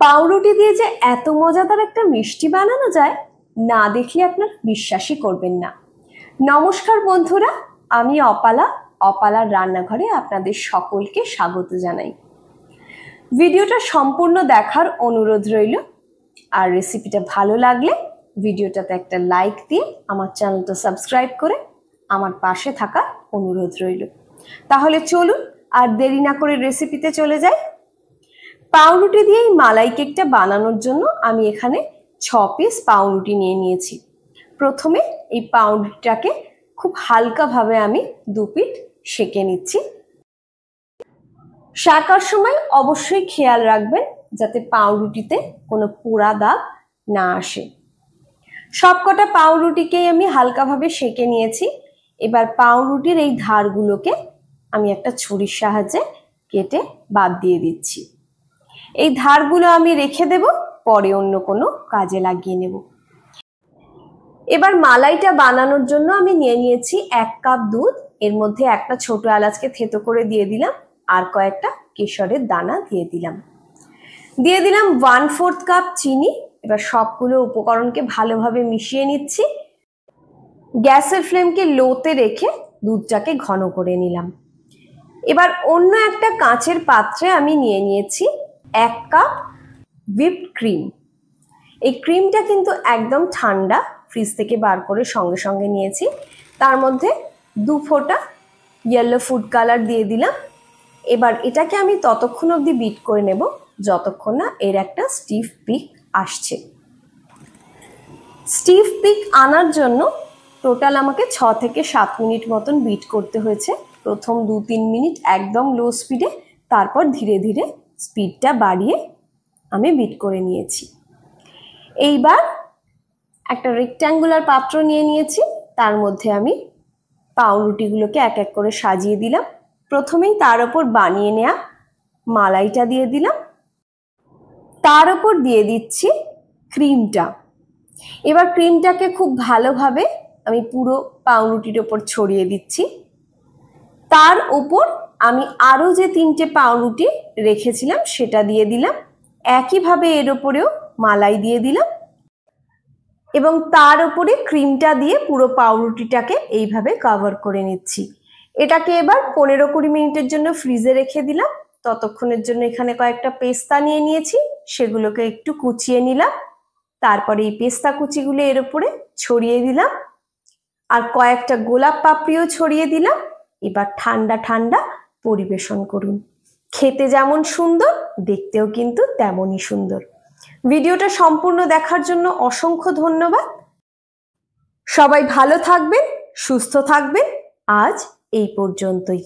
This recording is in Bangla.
পাউরুটি দিয়ে যে এত মজাদার একটা মিষ্টি বানানো যায় না দেখলে আপনার বিশ্বাসই করবেন না। নমস্কার বন্ধুরা, আমি অপালার রান্নাঘরে আপনাদের সকলকে স্বাগত জানাই। ভিডিওটা সম্পূর্ণ দেখার অনুরোধ রইল। আর রেসিপিটা ভালো লাগলে ভিডিওটাতে একটা লাইক দিয়ে আমার চ্যানেলটা সাবস্ক্রাইব করে আমার পাশে থাকার অনুরোধ রইল। তাহলে চলুন আর দেরি না করে রেসিপিতে চলে যাই। পাউরুটি দিয়ে এই মালাই কেকটা বানানোর জন্য আমি এখানে 6 পিস পাউরুটি নিয়ে নিয়েছি। প্রথমে এই পাউরুটিটাকে খুব হালকাভাবে আমি 2 পিঠ সেঁকে নিচ্ছি। সেঁকার সময় অবশ্যই খেয়াল রাখবেন যাতে পাউরুটিতে কোনো পোড়া দাগ না আসে। সবকটা পাউরুটিকেই আমি হালকাভাবে সেঁকে নিয়েছি। এবার পাউরুটির এই ধারগুলোকে আমি একটা ছুরির সাহায্যে কেটে বাদ দিয়ে দিচ্ছি। এই ধারগুলো আমি রেখে দেব, পরে অন্য কোনো কাজে লাগিয়ে নেব। এবার মালাইটা বানানোর জন্য আমি নিয়ে নিয়েছি 1 কাপ দুধ। এর মধ্যে একটা ছোট এলাচকে থেতো করে দিয়ে দিলাম, আর কয়েকটা কেশরের দানা দিয়ে দিলাম। 1/4 কাপ চিনি। এবার সবগুলো উপকরণকে ভালোভাবে মিশিয়ে নিচ্ছি। গ্যাসের ফ্লেমকে লোতে রেখে দুধটাকে ঘন করে নিলাম। এবার অন্য একটা কাঁচের পাত্রে আমি নিয়ে নিয়েছি 1 কাপ হুইপড ক্রিম। এই ক্রিমটা কিন্তু একদম ঠান্ডা, ফ্রিজ থেকে বার করে সঙ্গে সঙ্গে নিয়েছি। তার মধ্যে 2 ফোঁটা ইয়েলো ফুড কালার দিয়ে দিলাম। এবার এটাকে আমি ততক্ষণ অবধি বিট করে নেব যতক্ষণ না এর একটা স্টিফ পিক আসছে। স্টিফ পিক আনার জন্য টোটাল আমাকে 6 থেকে 7 মিনিট মতন বিট করতে হয়েছে। প্রথম 2-3 মিনিট একদম লো স্পিডে, তারপর ধীরে ধীরে স্পিডটা বাড়িয়ে আমি বিট করে নিয়েছি। এইবার একটা রেক্ট্যাঙ্গুলার পাত্র নিয়ে নিয়েছি। তার মধ্যে আমি পাউরুটিগুলোকে এক এক করে সাজিয়ে দিলাম। প্রথমেই তার উপর বানিয়ে নেওয়া মালাইটা দিয়ে দিলাম, তার উপর দিয়ে দিচ্ছি ক্রিমটা। এবার ক্রিমটাকে খুব ভালোভাবে আমি পুরো পাউরুটির ওপর ছড়িয়ে দিচ্ছি। তার উপর আমি আরও যে 3টে পাউরুটি রেখেছিলাম সেটা দিয়ে দিলাম। একইভাবে এর ওপরেও মালাই দিয়ে দিলাম এবং তার উপরে ক্রিমটা দিয়ে পুরো পাউরুটিটাকে এইভাবে কভার করে নিচ্ছি। এটাকে এবার 15-20 মিনিটের জন্য ফ্রিজে রেখে দিলাম। ততক্ষণের জন্য এখানে কয়েকটা পেস্তা নিয়ে নিয়েছি, সেগুলোকে একটু কুচিয়ে নিলাম। তারপরে এই পেস্তা কুচিগুলো এর উপরে ছড়িয়ে দিলাম, আর কয়েকটা গোলাপ পাপড়িও ছড়িয়ে দিলাম। এবার ঠান্ডা ঠান্ডা পরিবেশন করুন। খেতে যেমন সুন্দর, দেখতেও কিন্তু তেমনই সুন্দর। ভিডিওটা সম্পূর্ণ দেখার জন্য অসংখ্য ধন্যবাদ। সবাই ভালো থাকবেন, সুস্থ থাকবেন। আজ এই পর্যন্তই।